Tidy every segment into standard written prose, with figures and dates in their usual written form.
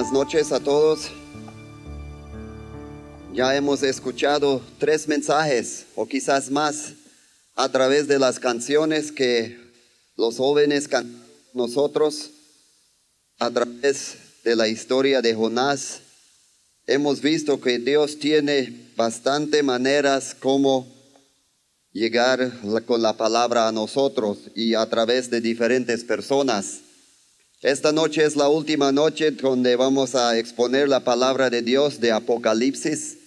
Buenas noches a todos. Ya hemos escuchado 3 mensajes o quizás más a través de las canciones que los jóvenes cantan nosotros, a través de la historia de Jonás. Hemos visto que Dios tiene bastante maneras como llegar con la palabra a nosotros y a través de diferentes personas. Esta noche es la última noche donde vamos a exponer la palabra de Dios de Apocalipsis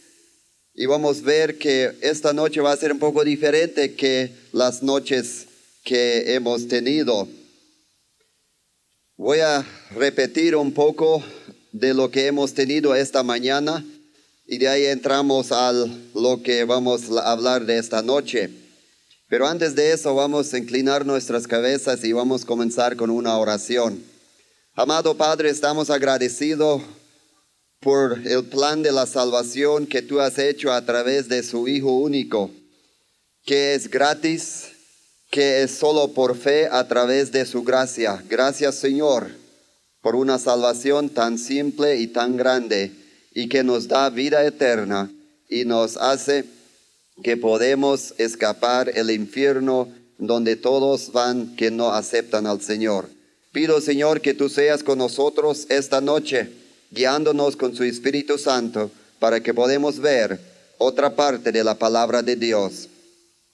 y vamos a ver que esta noche va a ser un poco diferente que las noches que hemos tenido. Voy a repetir un poco de lo que hemos tenido esta mañana y de ahí entramos a lo que vamos a hablar de esta noche. Pero antes de eso vamos a inclinar nuestras cabezas y vamos a comenzar con una oración. Amado Padre, estamos agradecidos por el plan de la salvación que tú has hecho a través de su Hijo único, que es gratis, que es solo por fe a través de su gracia. Gracias, Señor, por una salvación tan simple y tan grande y que nos da vida eterna y nos hace que podemos escapar el infierno donde todos van que no aceptan al Señor. Pido, Señor, que tú seas con nosotros esta noche, guiándonos con su Espíritu Santo, para que podamos ver otra parte de la palabra de Dios,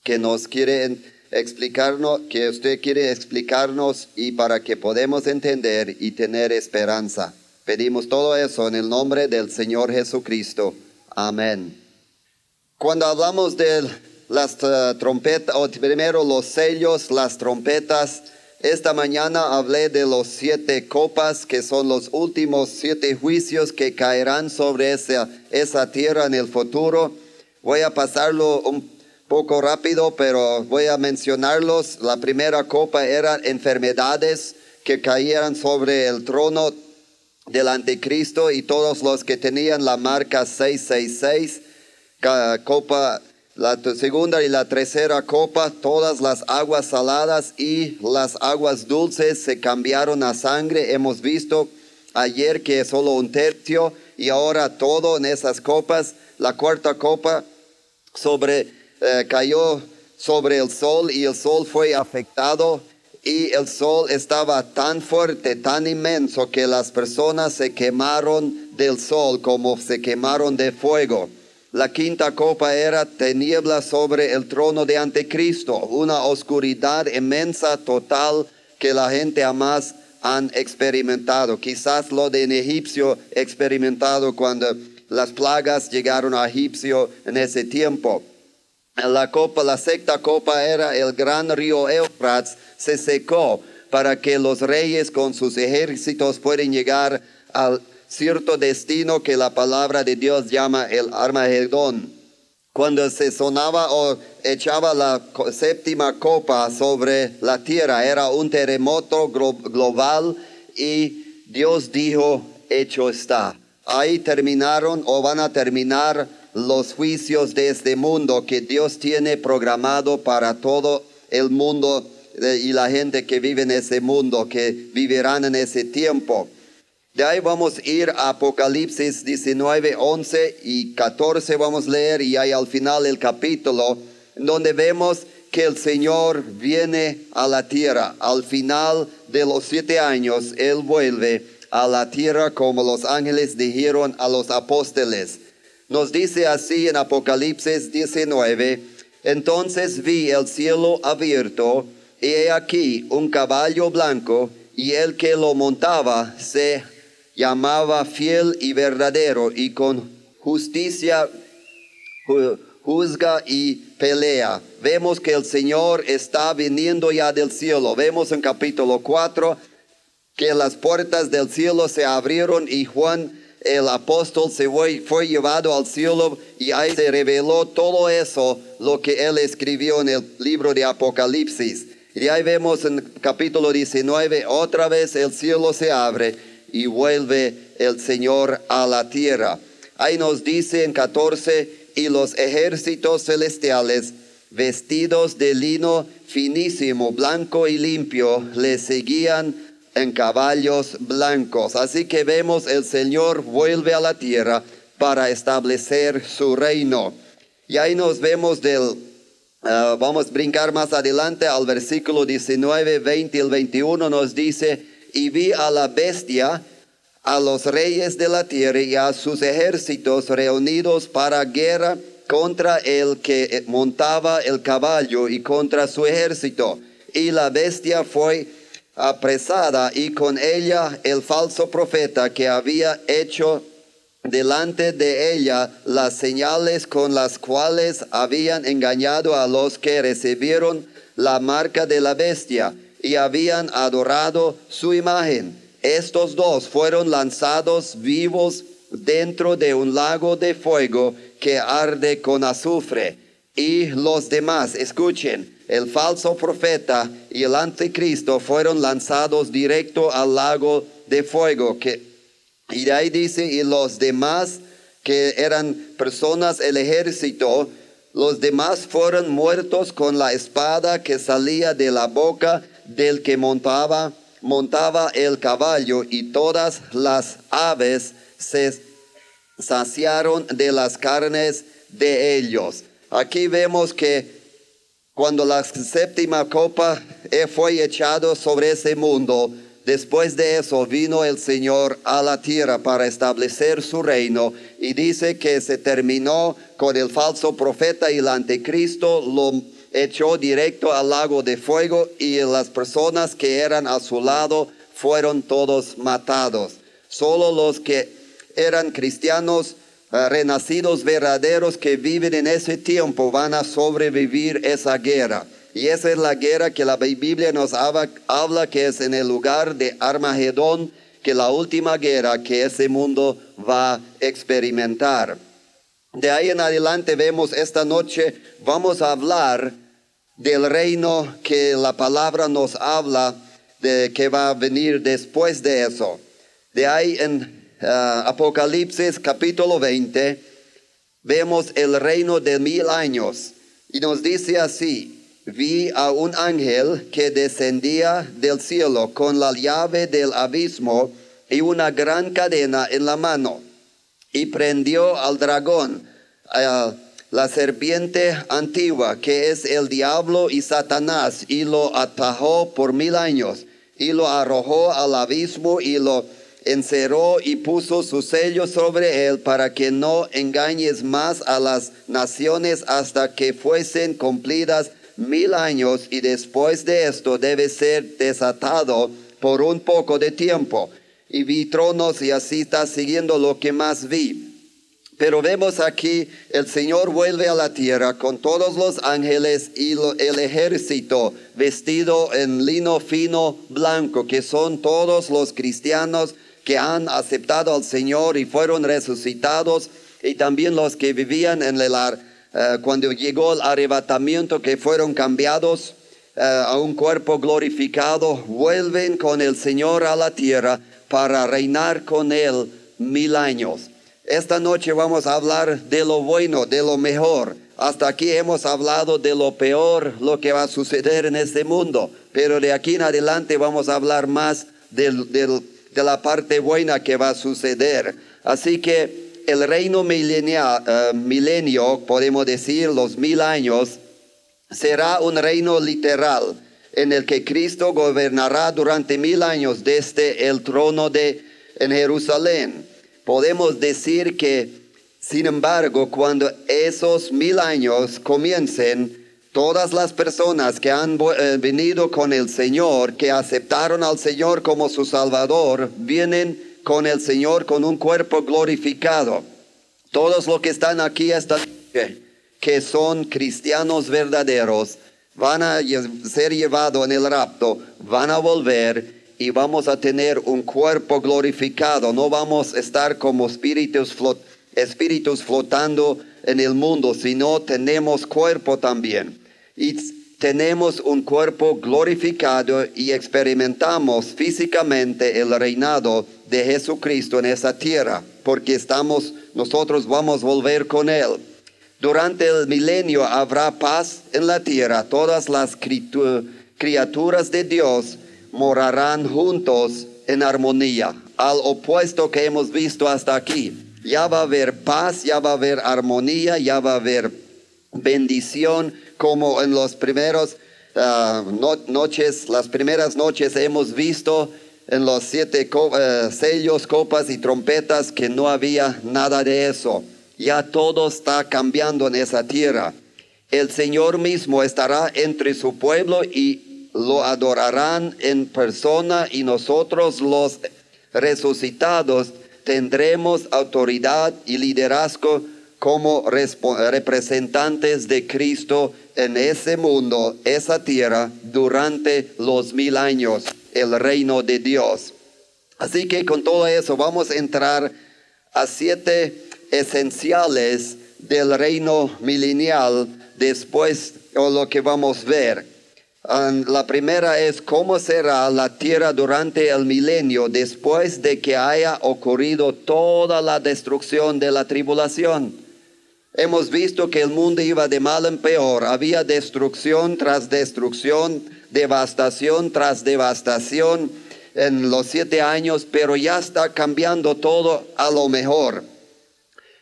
que nos quiere explicarnos, que usted quiere explicarnos y para que podamos entender y tener esperanza. Pedimos todo eso en el nombre del Señor Jesucristo. Amén. Cuando hablamos de las trompetas, o primero los sellos, las trompetas, esta mañana hablé de los 7 copas, que son los últimos 7 juicios que caerán sobre esa tierra en el futuro. Voy a pasarlo un poco rápido, pero voy a mencionarlos. La primera copa eran enfermedades que caían sobre el trono del anticristo y todos los que tenían la marca 666. Copa, la segunda y la tercera copa, todas las aguas saladas y las aguas dulces se cambiaron a sangre. Hemos visto ayer que solo un tercio y ahora todo en esas copas. La cuarta copa cayó sobre el sol y el sol fue afectado y el sol estaba tan fuerte, tan inmenso que las personas se quemaron del sol como se quemaron de fuego. La quinta copa era tinieblas sobre el trono de Anticristo, una oscuridad inmensa, total, que la gente jamás han experimentado. Quizás lo de en Egipcio experimentado cuando las plagas llegaron a Egipcio en ese tiempo. La sexta copa era el gran río Éufrates, se secó para que los reyes con sus ejércitos puedan llegar al cierto destino que la palabra de Dios llama el Armagedón. Cuando se sonaba o echaba la séptima copa sobre la tierra, era un terremoto global y Dios dijo, hecho está. Ahí terminaron o van a terminar los juicios de este mundo que Dios tiene programado para todo el mundo y la gente que vive en ese mundo, que vivirán en ese tiempo. De ahí vamos a ir a Apocalipsis 19, 11 y 14 vamos a leer y ahí al final el capítulo donde vemos que el Señor viene a la tierra. Al final de los 7 años Él vuelve a la tierra como los ángeles dijeron a los apóstoles. Nos dice así en Apocalipsis 19, entonces vi el cielo abierto y he aquí un caballo blanco y el que lo montaba se llamaba fiel y verdadero y con justicia juzga y pelea. Vemos que el Señor está viniendo ya del cielo. Vemos en capítulo 4 que las puertas del cielo se abrieron y Juan el apóstol fue llevado al cielo y ahí se reveló todo eso, lo que él escribió en el libro de Apocalipsis. Y ahí vemos en capítulo 19, otra vez el cielo se abre y vuelve el Señor a la tierra. Ahí nos dice en 14, y los ejércitos celestiales, vestidos de lino finísimo, blanco y limpio, le seguían en caballos blancos. Así que vemos el Señor vuelve a la tierra para establecer su reino. Y ahí nos vemos vamos a brincar más adelante al versículo 19, 20 y el 21 nos dice, y vi a la bestia, a los reyes de la tierra y a sus ejércitos reunidos para guerra contra el que montaba el caballo y contra su ejército. Y la bestia fue apresada y con ella el falso profeta que había hecho delante de ella las señales con las cuales habían engañado a los que recibieron la marca de la bestia y habían adorado su imagen. Estos dos fueron lanzados vivos dentro de un lago de fuego que arde con azufre. Y los demás, escuchen, el falso profeta y el anticristo fueron lanzados directo al lago de fuego. Y de ahí dice, y los demás que eran personas, el ejército, los demás fueron muertos con la espada que salía de la boca del que montaba el caballo, y todas las aves se saciaron de las carnes de ellos. Aquí vemos que cuando la séptima copa fue echado sobre ese mundo, después de eso vino el Señor a la tierra para establecer su reino, y dice que se terminó con el falso profeta y el anticristo, lo echó directo al lago de fuego y las personas que eran a su lado fueron todos matados. Solo los que eran cristianos renacidos verdaderos que viven en ese tiempo van a sobrevivir esa guerra. Y esa es la guerra que la Biblia nos habla que es en el lugar de Armagedón, que la última guerra que ese mundo va a experimentar. De ahí en adelante vemos esta noche, vamos a hablar del reino que la palabra nos habla de que va a venir después de eso. De ahí en Apocalipsis capítulo 20 vemos el reino de 1000 años y nos dice así: vi a un ángel que descendía del cielo con la llave del abismo y una gran cadena en la mano, y prendió al dragón, la serpiente antigua, que es el diablo y Satanás, y lo atajó por 1000 años, y lo arrojó al abismo y lo encerró y puso su sello sobre él para que no engañes más a las naciones hasta que fuesen cumplidas 1000 años, y después de esto debe ser desatado por un poco de tiempo. Y vi tronos, y así está siguiendo lo que más vi. Pero vemos aquí, el Señor vuelve a la tierra con todos los ángeles y el ejército vestido en lino fino blanco, que son todos los cristianos que han aceptado al Señor y fueron resucitados, y también los que vivían en cuando llegó el arrebatamiento, que fueron cambiados a un cuerpo glorificado, vuelven con el Señor a la tierra para reinar con Él 1000 años. Esta noche vamos a hablar de lo bueno, de lo mejor. Hasta aquí hemos hablado de lo peor, lo que va a suceder en este mundo. Pero de aquí en adelante vamos a hablar más de la parte buena que va a suceder. Así que el reino milenio, podemos decir, los 1000 años, será un reino literal en el que Cristo gobernará durante 1000 años desde el trono en Jerusalén. Podemos decir que, sin embargo, cuando esos 1000 años comiencen, todas las personas que han venido con el Señor, que aceptaron al Señor como su Salvador, vienen con el Señor con un cuerpo glorificado. Todos los que están aquí esta noche, que son cristianos verdaderos, van a ser llevados en el rapto, van a volver y vamos a tener un cuerpo glorificado. No vamos a estar como espíritus flotando en el mundo, sino tenemos cuerpo también. Y tenemos un cuerpo glorificado y experimentamos físicamente el reinado de Jesucristo en esa tierra, porque nosotros vamos a volver con Él. Durante el milenio habrá paz en la tierra. Todas las criaturas de Dios morarán juntos en armonía, al opuesto que hemos visto hasta aquí. Ya va a haber paz, ya va a haber armonía, ya va a haber bendición, como en los primeros las primeras noches hemos visto en los 7 sellos, copas y trompetas, que no había nada de eso. Ya todo está cambiando en esa tierra. El Señor mismo estará entre su pueblo y lo adorarán en persona, y nosotros los resucitados tendremos autoridad y liderazgo como representantes de Cristo en ese mundo, esa tierra, durante los 1000 años, el reino de Dios. Así que con todo eso vamos a entrar a 7 esenciales del reino milenial después, o lo que vamos a ver. La primera es cómo será la tierra durante el milenio después de que haya ocurrido toda la destrucción de la tribulación. Hemos visto que el mundo iba de mal en peor. Había destrucción tras destrucción, devastación tras devastación en los 7 años, pero ya está cambiando todo a lo mejor.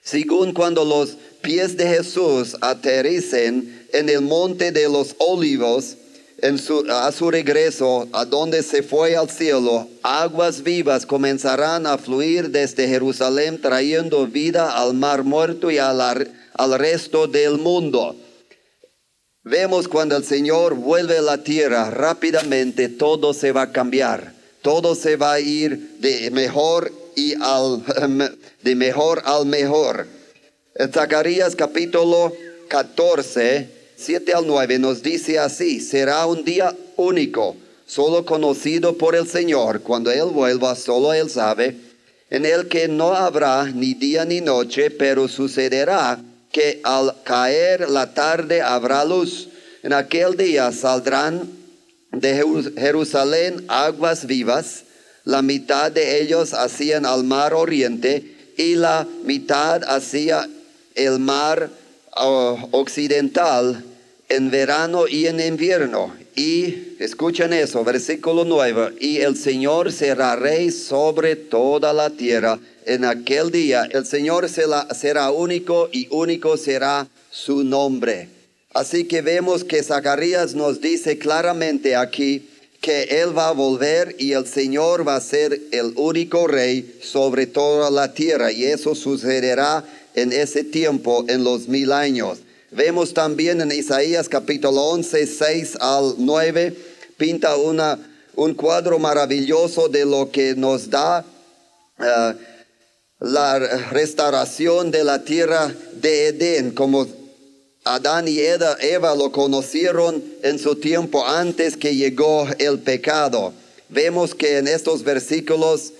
Según cuando los pies de Jesús aterricen en el monte de los Olivos, a su regreso, a donde se fue al cielo, aguas vivas comenzarán a fluir desde Jerusalén, trayendo vida al mar muerto y al resto del mundo. Vemos cuando el Señor vuelve a la tierra, rápidamente todo se va a cambiar. Todo se va a ir de mejor al mejor. En Zacarías capítulo 14, 7 al 9 nos dice así: será un día único, solo conocido por el Señor. Cuando Él vuelva, solo Él sabe, en el que no habrá ni día ni noche, pero sucederá que al caer la tarde habrá luz. En aquel día saldrán de Jerusalén aguas vivas, la mitad de ellos hacían al mar oriente y la mitad hacia el mar occidental, en verano y en invierno. Y escuchen eso, versículo 9: y el Señor será rey sobre toda la tierra. En aquel día el Señor será único, y único será su nombre. Así que vemos que Zacarías nos dice claramente aquí que Él va a volver y el Señor va a ser el único rey sobre toda la tierra, y eso sucederá en ese tiempo, en los 1000 años. Vemos también en Isaías capítulo 11, 6 al 9, pinta un cuadro maravilloso de lo que nos da la restauración de la tierra de Edén, como Adán y Eva lo conocieron en su tiempo antes que llegó el pecado. Vemos que en estos versículos,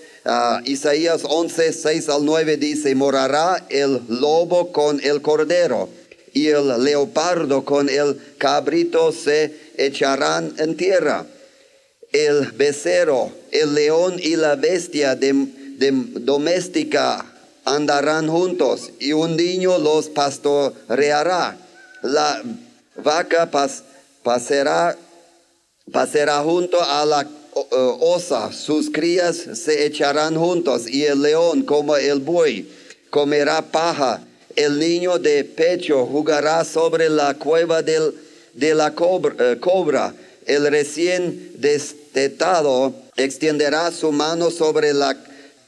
Isaías 11, 6 al 9 dice: morará el lobo con el cordero, y el leopardo con el cabrito se echarán en tierra. El becerro, el león y la bestia doméstica andarán juntos, y un niño los pastoreará. La vaca pasará junto a la osa, sus crías se echarán juntos, y el león como el buey comerá paja. El niño de pecho jugará sobre la cueva de la cobra. El recién destetado extenderá su mano sobre la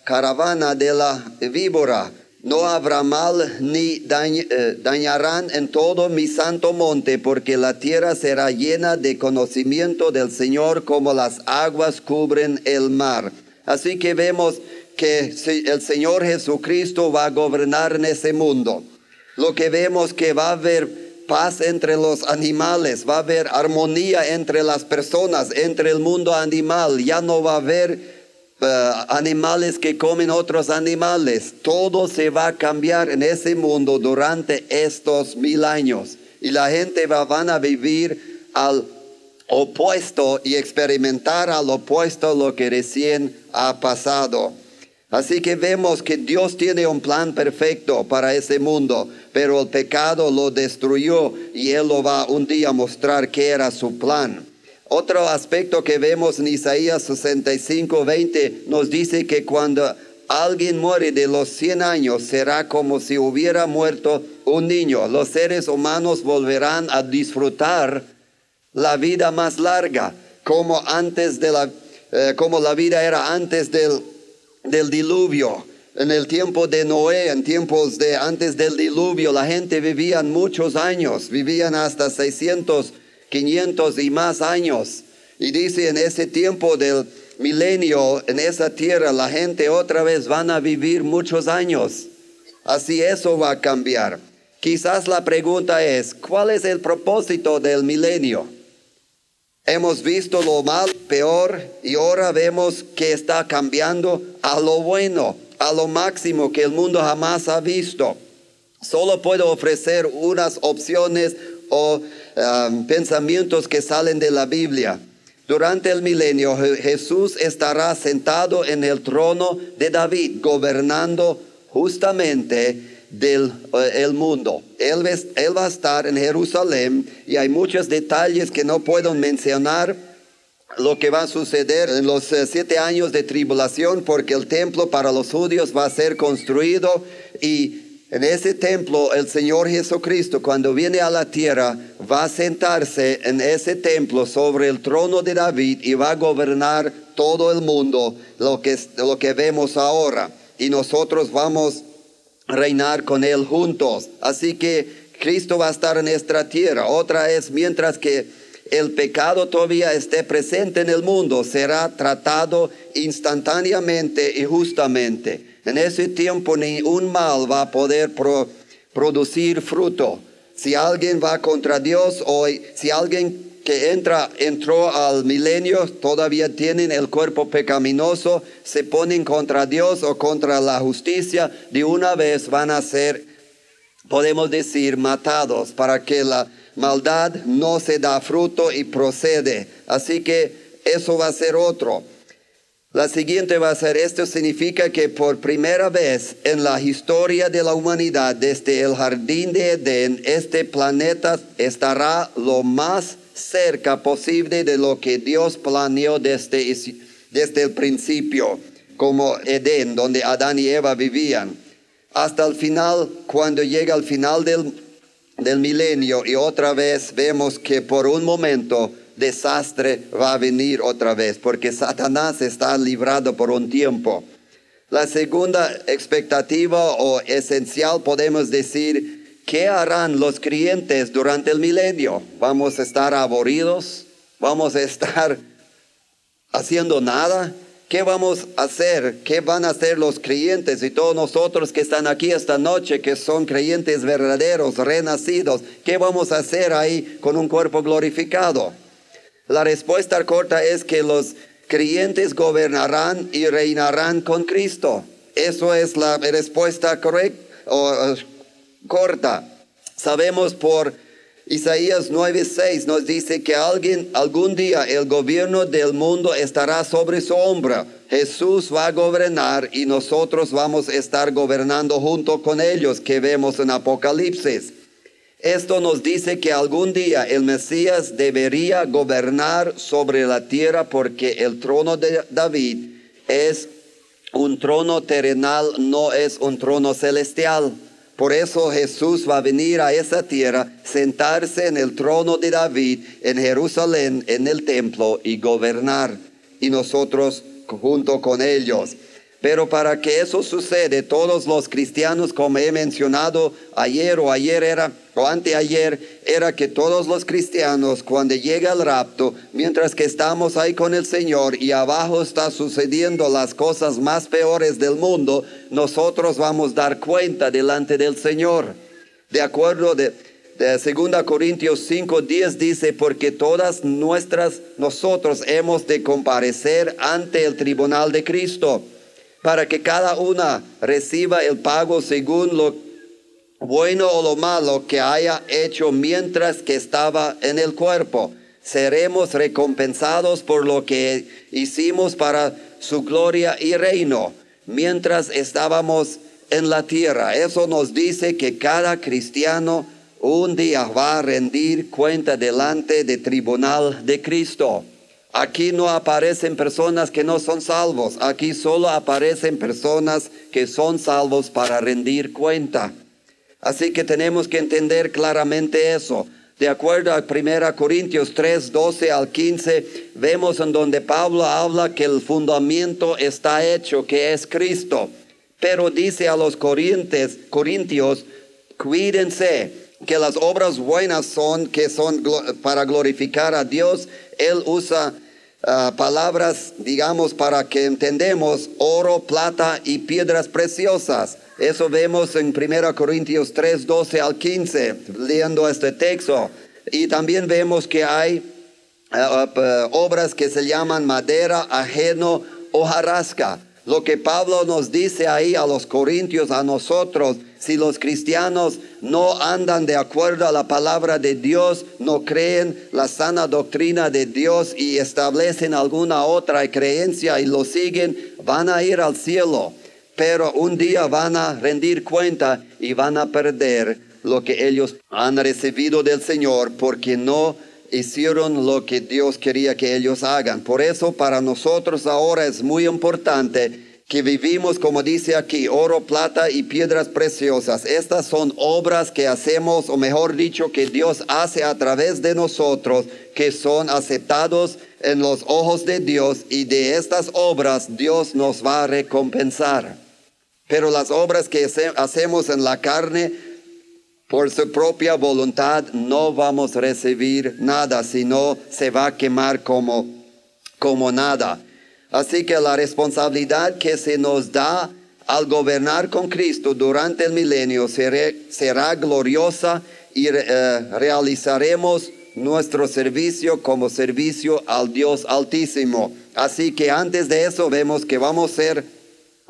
caravana de la víbora. No habrá mal ni dañarán en todo mi santo monte, porque la tierra será llena de conocimiento del Señor, como las aguas cubren el mar. Así que vemos que el Señor Jesucristo va a gobernar en ese mundo. Lo que vemos que va a haber paz entre los animales, va a haber armonía entre las personas, entre el mundo animal. Ya no va a haber animales que comen otros animales. Todo se va a cambiar en ese mundo durante estos 1000 años. Y la gente van a vivir al opuesto y experimentar al opuesto lo que recién ha pasado. Así que vemos que Dios tiene un plan perfecto para ese mundo, pero el pecado lo destruyó, y Él lo va un día a mostrar que era su plan. Otro aspecto que vemos en Isaías 65:20 nos dice que cuando alguien muere de los 100 años será como si hubiera muerto un niño. Los seres humanos volverán a disfrutar la vida más larga, como la vida era antes del diluvio. En el tiempo de Noé, en tiempos de antes del diluvio, la gente vivía muchos años, vivían hasta 600, 500 y más años. Y dice, en ese tiempo del milenio, en esa tierra, la gente otra vez van a vivir muchos años. Así eso va a cambiar. Quizás la pregunta es, ¿cuál es el propósito del milenio? Hemos visto lo mal, peor, y ahora vemos que está cambiando a lo bueno, a lo máximo que el mundo jamás ha visto. Solo puedo ofrecer unas opciones o pensamientos que salen de la Biblia. Durante el milenio, Jesús estará sentado en el trono de David, gobernando justamente el mundo. Él va a estar en Jerusalén y hay muchos detalles que no puedo mencionar lo que va a suceder en los 7 años de tribulación, porque el templo para los judíos va a ser construido y en ese templo el Señor Jesucristo, cuando viene a la tierra, va a sentarse en ese templo sobre el trono de David y va a gobernar todo el mundo, lo que vemos ahora, y nosotros vamos a reinar con Él juntos. Así que Cristo va a estar en nuestra tierra. Otra es, mientras que el pecado todavía esté presente en el mundo, será tratado instantáneamente y justamente. En ese tiempo ni un mal va a poder producir fruto. Si alguien va contra Dios o si alguien que entró al milenio, todavía tienen el cuerpo pecaminoso, se ponen contra Dios o contra la justicia, de una vez van a ser, podemos decir, matados, para que la maldad no se da fruto y procede. Así que eso va a ser otro. La siguiente va a ser, esto significa que por primera vez en la historia de la humanidad, desde el jardín de Edén, este planeta estará lo más cerca posible de lo que Dios planeó desde el principio, como Edén, donde Adán y Eva vivían. Hasta el final, cuando llega al final del milenio, y otra vez vemos que por un momento desastre va a venir otra vez, porque Satanás está librado por un tiempo. La segunda expectativa o esencial, podemos decir, ¿qué harán los creyentes durante el milenio? ¿Vamos a estar aburridos? ¿Vamos a estar haciendo nada? ¿Qué vamos a hacer? ¿Qué van a hacer los creyentes y todos nosotros que están aquí esta noche, que son creyentes verdaderos, renacidos? ¿Qué vamos a hacer ahí con un cuerpo glorificado? La respuesta corta es que los creyentes gobernarán y reinarán con Cristo. Eso es la respuesta corta. Sabemos por Isaías 9:6 nos dice que algún día el gobierno del mundo estará sobre su hombro. Jesús va a gobernar y nosotros vamos a estar gobernando junto con ellos, que vemos en Apocalipsis. Esto nos dice que algún día el Mesías debería gobernar sobre la tierra, porque el trono de David es un trono terrenal, no es un trono celestial. Por eso Jesús va a venir a esa tierra, sentarse en el trono de David en Jerusalén, en el templo, y gobernar, y nosotros junto con ellos. Pero para que eso suceda, todos los cristianos, como he mencionado ayer o anteayer, era que todos los cristianos, cuando llega el rapto, mientras que estamos ahí con el Señor y abajo está sucediendo las cosas más peores del mundo, nosotros vamos a dar cuenta delante del Señor. De acuerdo de 2 Corintios 5:10 dice, porque nosotros hemos de comparecer ante el tribunal de Cristo, para que cada una reciba el pago según lo bueno o lo malo que haya hecho mientras que estaba en el cuerpo. Seremos recompensados por lo que hicimos para su gloria y reino, mientras estábamos en la tierra. Eso nos dice que cada cristiano un día va a rendir cuenta delante del tribunal de Cristo. Aquí no aparecen personas que no son salvos. Aquí solo aparecen personas que son salvos para rendir cuenta. Así que tenemos que entender claramente eso. De acuerdo a 1 Corintios 3, 12 al 15, vemos en donde Pablo habla que el fundamento está hecho, que es Cristo. Pero dice a los corintios, cuídense, que las obras buenas son para glorificar a Dios. Él usa palabras, digamos, para que entendemos oro, plata y piedras preciosas. Eso vemos en 1 Corintios 3, 12 al 15, leyendo este texto. Y también vemos que hay obras que se llaman madera, ajeno, hojarasca. Lo que Pablo nos dice ahí a los corintios, a nosotros, si los cristianos no andan de acuerdo a la palabra de Dios, no creen la sana doctrina de Dios y establecen alguna otra creencia y lo siguen, van a ir al cielo. Pero un día van a rendir cuenta y van a perder lo que ellos han recibido del Señor porque no hicieron lo que Dios quería que ellos hagan. Por eso para nosotros ahora es muy importante que vivimos, como dice aquí, oro, plata y piedras preciosas. Estas son obras que hacemos, o mejor dicho, que Dios hace a través de nosotros, que son aceptados en los ojos de Dios, y de estas obras Dios nos va a recompensar. Pero las obras que hacemos en la carne, por su propia voluntad, no vamos a recibir nada, sino se va a quemar como nada. Así que la responsabilidad que se nos da al gobernar con Cristo durante el milenio será gloriosa y realizaremos nuestro servicio como servicio al Dios Altísimo. Así que antes de eso vemos que vamos a ser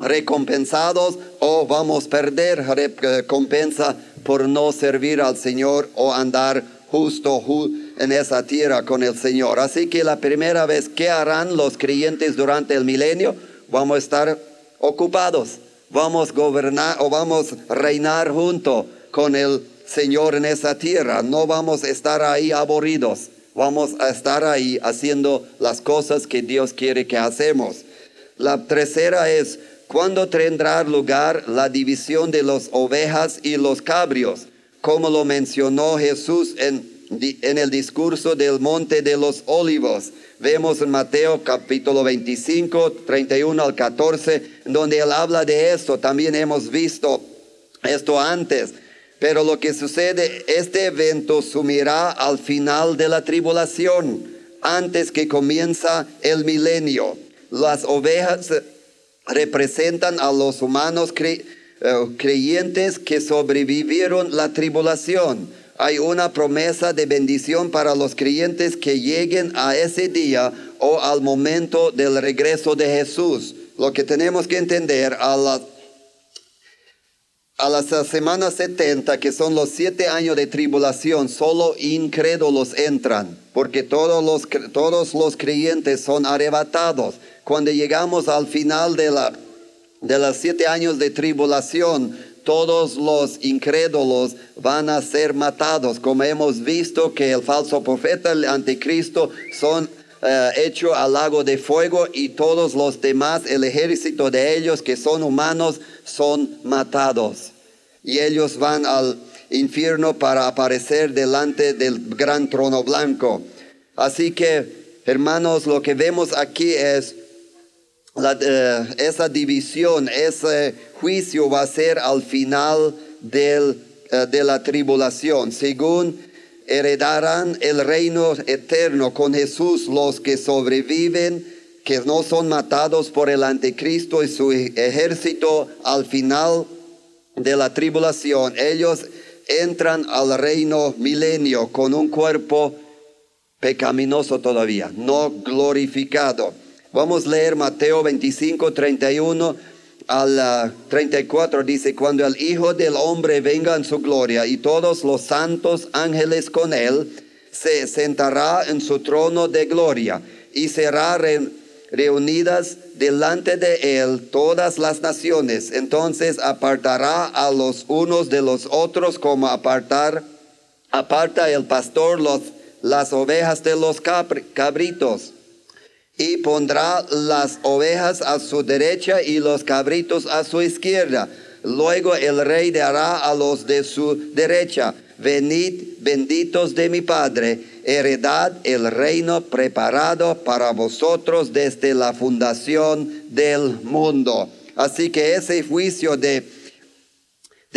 recompensados o vamos a perder recompensa por no servir al Señor o andar justo en esa tierra con el Señor. Así que la primera vez, ¿qué harán los creyentes durante el milenio? Vamos a estar ocupados, vamos a gobernar o vamos a reinar junto con el Señor en esa tierra. No vamos a estar ahí aburridos, vamos a estar ahí haciendo las cosas que Dios quiere que hacemos. La tercera es, ¿cuándo tendrá lugar la división de las ovejas y los cabrios? Como lo mencionó Jesús en el discurso del Monte de los Olivos. Vemos en Mateo capítulo 25, 31 al 14, donde él habla de esto. También hemos visto esto antes. Pero lo que sucede, este evento sumirá al final de la tribulación, antes que comienza el milenio. Las ovejas representan a los humanos creyentes que sobrevivieron la tribulación. Hay una promesa de bendición para los creyentes que lleguen a ese día o al momento del regreso de Jesús. Lo que tenemos que entender, a las semanas 70, que son los 7 años de tribulación, solo incrédulos entran, porque todos los creyentes son arrebatados. Cuando llegamos al final de los 7 años de tribulación, todos los incrédulos van a ser matados, como hemos visto que el falso profeta, el anticristo, son hechos al lago de fuego, y todos los demás, el ejército de ellos que son humanos, son matados. Y ellos van al infierno para aparecer delante del gran trono blanco. Así que, hermanos, lo que vemos aquí es esa división, ese juicio va a ser al final de la tribulación. Según heredarán el reino eterno con Jesús los que sobreviven, que no son matados por el anticristo y su ejército al final de la tribulación. Ellos entran al reino milenio con un cuerpo pecaminoso todavía, no glorificado. Vamos a leer Mateo 25, 31 al 34. Dice, cuando el Hijo del Hombre venga en su gloria y todos los santos ángeles con él, se sentará en su trono de gloria y será reunidas delante de él todas las naciones. Entonces apartará a los unos de los otros, como apartar Aparta el pastor las ovejas de los cabritos, y pondrá las ovejas a su derecha y los cabritos a su izquierda. Luego el rey dará a los de su derecha: venid, benditos de mi Padre, heredad el reino preparado para vosotros desde la fundación del mundo. Así que ese juicio de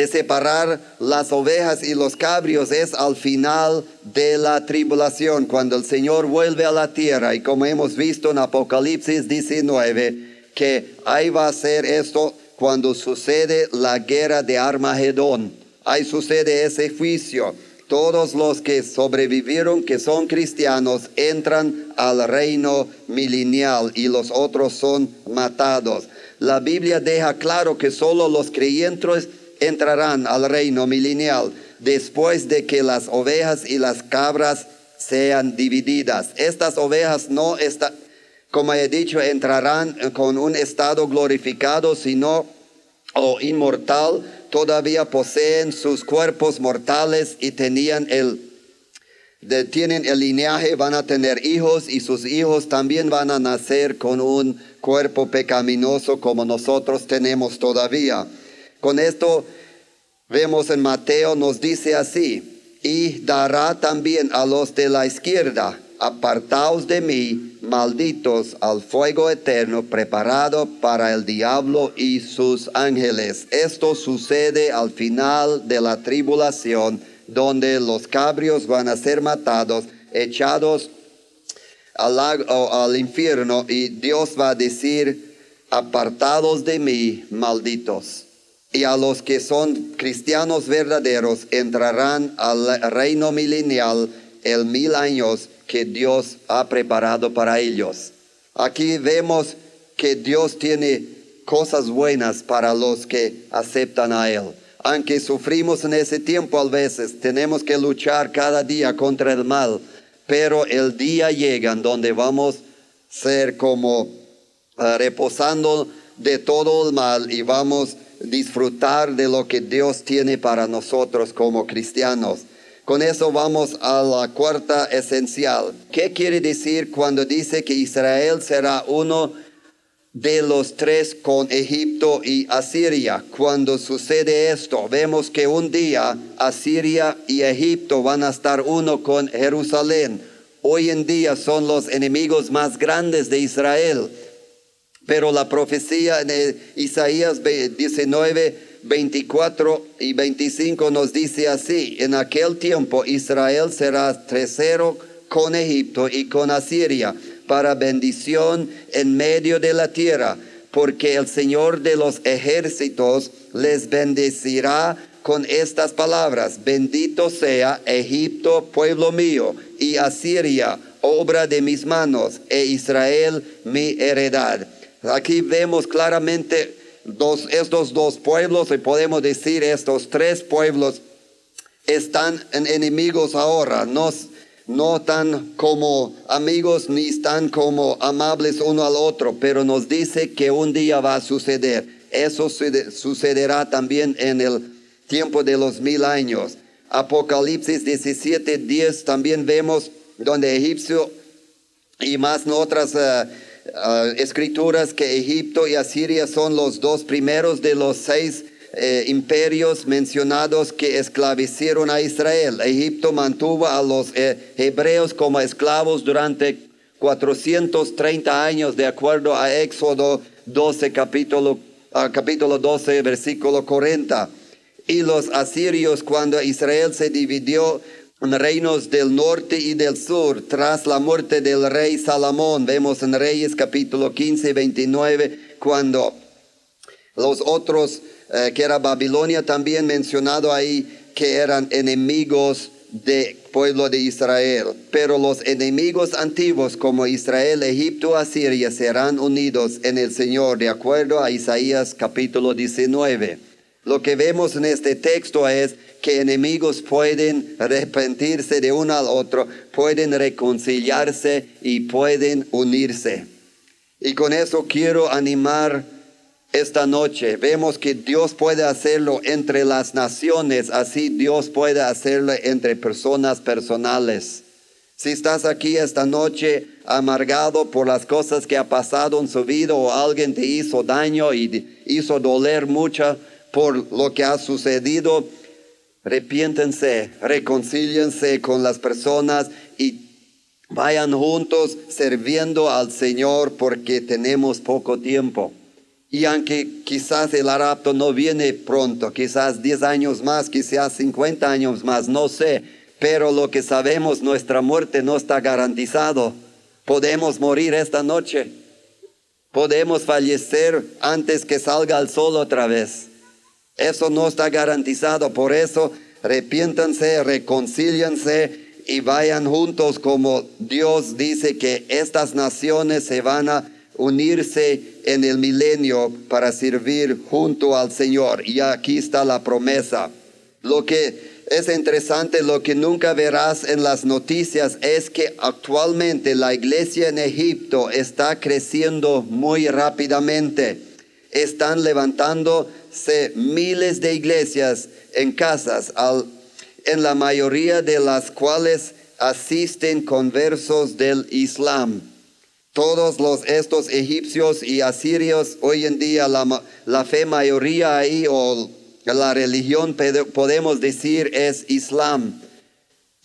separar las ovejas y los cabrios es al final de la tribulación, cuando el Señor vuelve a la tierra. Y como hemos visto en Apocalipsis 19, que ahí va a ser esto cuando sucede la guerra de Armagedón. Ahí sucede ese juicio. Todos los que sobrevivieron, que son cristianos, entran al reino milenial y los otros son matados. La Biblia deja claro que solo los creyentes entrarán al reino milenial después de que las ovejas y las cabras sean divididas. Estas ovejas no están, como he dicho, entrarán con un estado glorificado, sino inmortal. Todavía poseen sus cuerpos mortales y tienen el linaje, van a tener hijos, y sus hijos también van a nacer con un cuerpo pecaminoso como nosotros tenemos todavía. Con esto vemos en Mateo, nos dice así: y dará también a los de la izquierda: apartaos de mí, malditos, al fuego eterno preparado para el diablo y sus ángeles. Esto sucede al final de la tribulación, donde los cabrios van a ser matados, echados al infierno, y Dios va a decir: apartados de mí, malditos. Y a los que son cristianos verdaderos entrarán al reino milenial, el 1000 años que Dios ha preparado para ellos. Aquí vemos que Dios tiene cosas buenas para los que aceptan a Él. Aunque sufrimos en ese tiempo a veces, tenemos que luchar cada día contra el mal, pero el día llega en donde vamos a ser como reposando de todo el mal, y vamos a disfrutar de lo que Dios tiene para nosotros como cristianos. Con eso vamos a la cuarta esencial. ¿Qué quiere decir cuando dice que Israel será uno de los tres con Egipto y Asiria? Cuando sucede esto, vemos que un día Asiria y Egipto van a estar uno con Jerusalén. Hoy en día son los enemigos más grandes de Israel. Pero la profecía de Isaías 19, 24 y 25 nos dice así: en aquel tiempo Israel será tercero con Egipto y con Asiria, para bendición en medio de la tierra, porque el Señor de los ejércitos les bendecirá con estas palabras: bendito sea Egipto, pueblo mío, y Asiria, obra de mis manos, e Israel, mi heredad. Aquí vemos claramente estos dos pueblos, y podemos decir estos tres pueblos están enemigos ahora, no tan como amigos ni están como amables uno al otro, pero nos dice que un día va a suceder. Eso sucederá también en el tiempo de los 1000 años. Apocalipsis 17:10 también vemos donde Egipcio, y más en otras escrituras, que Egipto y Asiria son los dos primeros de los 6 imperios mencionados que esclavecieron a Israel. Egipto mantuvo a los hebreos como esclavos durante 430 años, de acuerdo a Éxodo 12, capítulo 12, versículo 40. Y los asirios, cuando Israel se dividió en reinos del norte y del sur, tras la muerte del rey Salomón, vemos en Reyes capítulo 15, 29, cuando los otros, que era Babilonia también mencionado ahí, que eran enemigos del pueblo de Israel. Pero los enemigos antiguos como Israel, Egipto, Asiria serán unidos en el Señor, de acuerdo a Isaías capítulo 19. Lo que vemos en este texto es que enemigos pueden arrepentirse de uno al otro, pueden reconciliarse y pueden unirse. Y con eso quiero animar esta noche. Vemos que Dios puede hacerlo entre las naciones, así Dios puede hacerlo entre personas personales. Si estás aquí esta noche amargado por las cosas que ha pasado en su vida o alguien te hizo daño y hizo doler mucho por lo que ha sucedido, arrepiéntense, reconcíliense con las personas y vayan juntos sirviendo al Señor porque tenemos poco tiempo. Y aunque quizás el rapto no viene pronto, quizás 10 años más, quizás 50 años más, no sé. Pero lo que sabemos, nuestra muerte no está garantizado. Podemos morir esta noche. Podemos fallecer antes que salga el sol otra vez. Eso no está garantizado. Por eso, arrepiéntanse, reconcíliense y vayan juntos como Dios dice que estas naciones se van a unirse en el milenio para servir junto al Señor. Y aquí está la promesa. Lo que es interesante, lo que nunca verás en las noticias es que actualmente la iglesia en Egipto está creciendo muy rápidamente. Están levantándose miles de iglesias en casas, en la mayoría de las cuales asisten conversos del Islam. Todos estos egipcios y asirios, hoy en día la fe mayoría ahí o la religión podemos decir es Islam.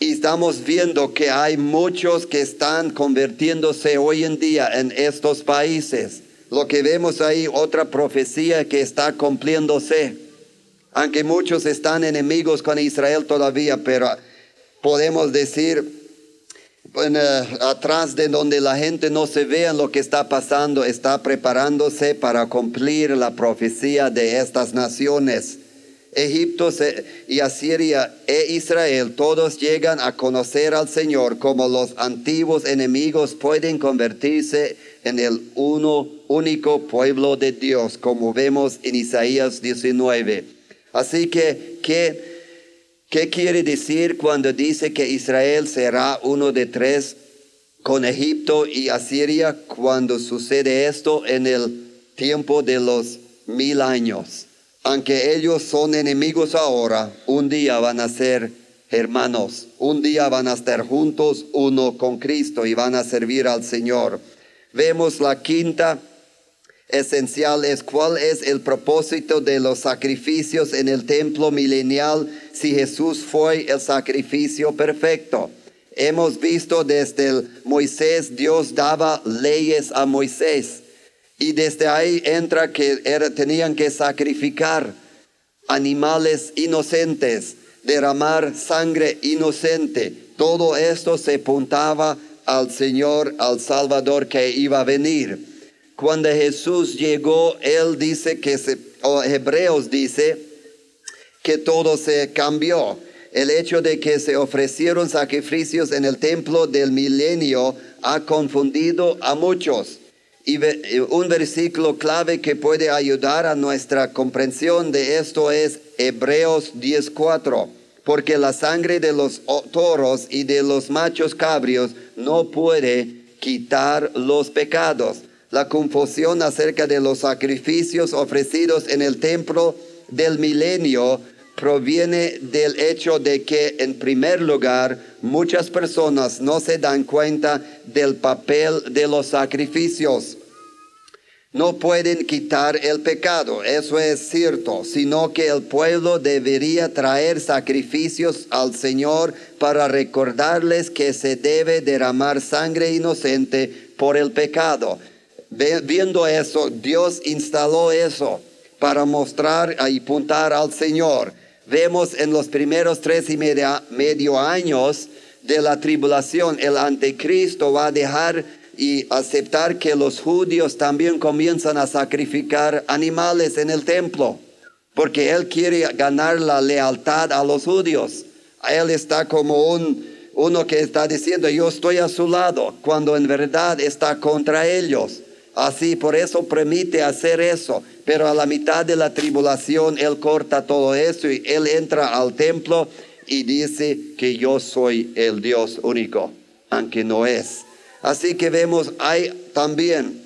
Y estamos viendo que hay muchos que están convirtiéndose hoy en día en estos países. Lo que vemos ahí, otra profecía que está cumpliéndose. Aunque muchos están enemigos con Israel todavía, pero podemos decir, atrás de donde la gente no se vea lo que está pasando, está preparándose para cumplir la profecía de estas naciones. Egipto y Asiria e Israel, todos llegan a conocer al Señor como los antiguos enemigos pueden convertirse en el único pueblo de Dios, como vemos en Isaías 19. Así que, ¿qué quiere decir cuando dice que Israel será uno de tres con Egipto y Asiria cuando sucede esto en el tiempo de los 1000 años? Aunque ellos son enemigos ahora, un día van a ser hermanos. Un día van a estar juntos, uno con Cristo, y van a servir al Señor. Vemos la quinta esencial es cuál es el propósito de los sacrificios en el templo milenial si Jesús fue el sacrificio perfecto. Hemos visto desde el Moisés, Dios daba leyes a Moisés. Y desde ahí entra que tenían que sacrificar animales inocentes, derramar sangre inocente. Todo esto se apuntaba al Señor, al Salvador que iba a venir. Cuando Jesús llegó, Él dice Hebreos dice que todo se cambió. El hecho de que se ofrecieron sacrificios en el templo del milenio ha confundido a muchos. Y un versículo clave que puede ayudar a nuestra comprensión de esto es Hebreos 10:4. Porque la sangre de los toros y de los machos cabrios no puede quitar los pecados. La confusión acerca de los sacrificios ofrecidos en el templo del milenio proviene del hecho de que, en primer lugar, muchas personas no se dan cuenta del papel de los sacrificios. No pueden quitar el pecado, eso es cierto, sino que el pueblo debería traer sacrificios al Señor para recordarles que se debe derramar sangre inocente por el pecado. Viendo eso, Dios instaló eso para mostrar y apuntar al Señor. Vemos en los primeros 3.5 años de la tribulación, el anticristo va a dejar y aceptar que los judíos también comienzan a sacrificar animales en el templo, porque él quiere ganar la lealtad a los judíos. Él está como uno que está diciendo, yo estoy a su lado, cuando en verdad está contra ellos. Así, por eso permite hacer eso. Pero a la mitad de la tribulación, Él corta todo eso y Él entra al templo y dice que yo soy el Dios único, aunque no es. Así que vemos, hay también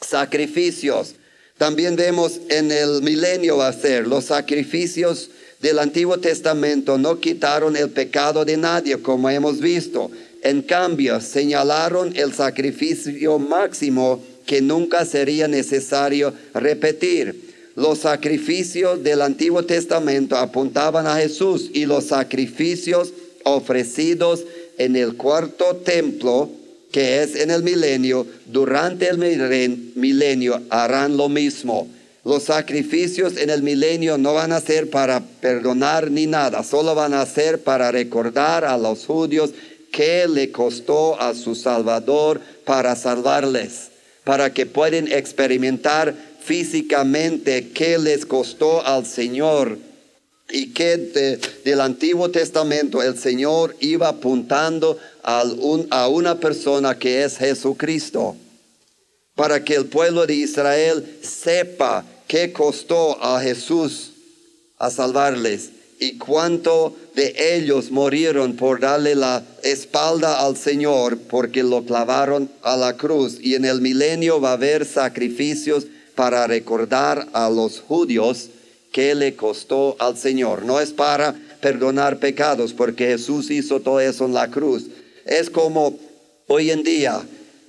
sacrificios También vemos en el milenio va a ser, los sacrificios del Antiguo Testamento no quitaron el pecado de nadie, como hemos visto. En cambio, señalaron el sacrificio máximo que nunca sería necesario repetir. Los sacrificios del Antiguo Testamento apuntaban a Jesús, y los sacrificios ofrecidos en el cuarto templo, que es en el milenio, durante el milenio harán lo mismo. Los sacrificios en el milenio no van a ser para perdonar ni nada, solo van a ser para recordar a los judíos qué le costó a su Salvador para salvarles, para que puedan experimentar físicamente qué les costó al Señor, y que del Antiguo Testamento el Señor iba apuntando a una persona que es Jesucristo, para que el pueblo de Israel sepa qué costó a Jesús a salvarles y cuánto de ellos murieron por darle la espalda al Señor, porque lo clavaron a la cruz. Y en el milenio va a haber sacrificios para recordar a los judíos qué le costó al Señor. No es para perdonar pecados, porque Jesús hizo todo eso en la cruz. Es como hoy en día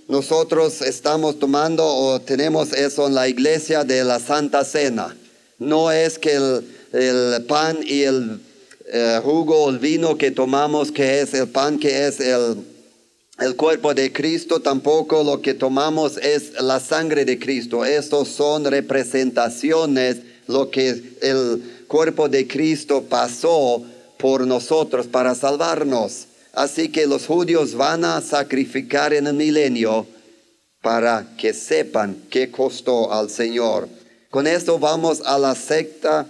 nosotros estamos tomando o tenemos eso en la iglesia de la Santa Cena. No es que el pan y el jugo o el vino que tomamos, que es el pan, que es el cuerpo de Cristo, tampoco lo que tomamos es la sangre de Cristo. Estos son representaciones, lo que el cuerpo de Cristo pasó por nosotros para salvarnos. Así que los judíos van a sacrificar en el milenio para que sepan qué costó al Señor. Con esto vamos a la secta